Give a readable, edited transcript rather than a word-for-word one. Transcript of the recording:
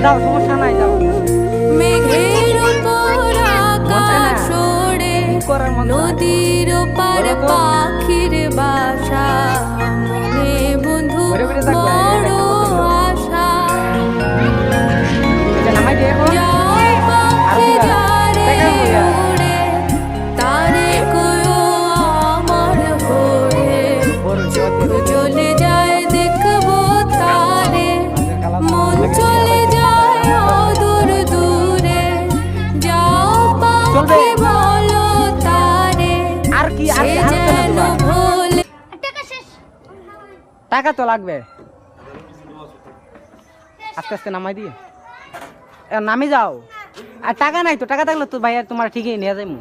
যাও সমস্যা নাই যাও মেঘের উপর আকাশ ওড়ে নদীর ওপার পাখির বাসা মনে বন্ধু বড় আশা নামাই দিয়ে যায় পাখি ধারে ওড়ে তারে কয়ো আমার হয়ে চোখ চলে যায় দেখবো তারে মন চলে যায় অদূর দূরে যাও পাখি বলো তারে আর কি আর সে যেন ভোলে টাকা তো লাগবে আস্তে আস্তে নামাই দিয়ে নামি যাও আর টাকা নাই তো টাকা থাকলে তো ভাইয়া তোমার ঠিকই নিয়ে যাইমু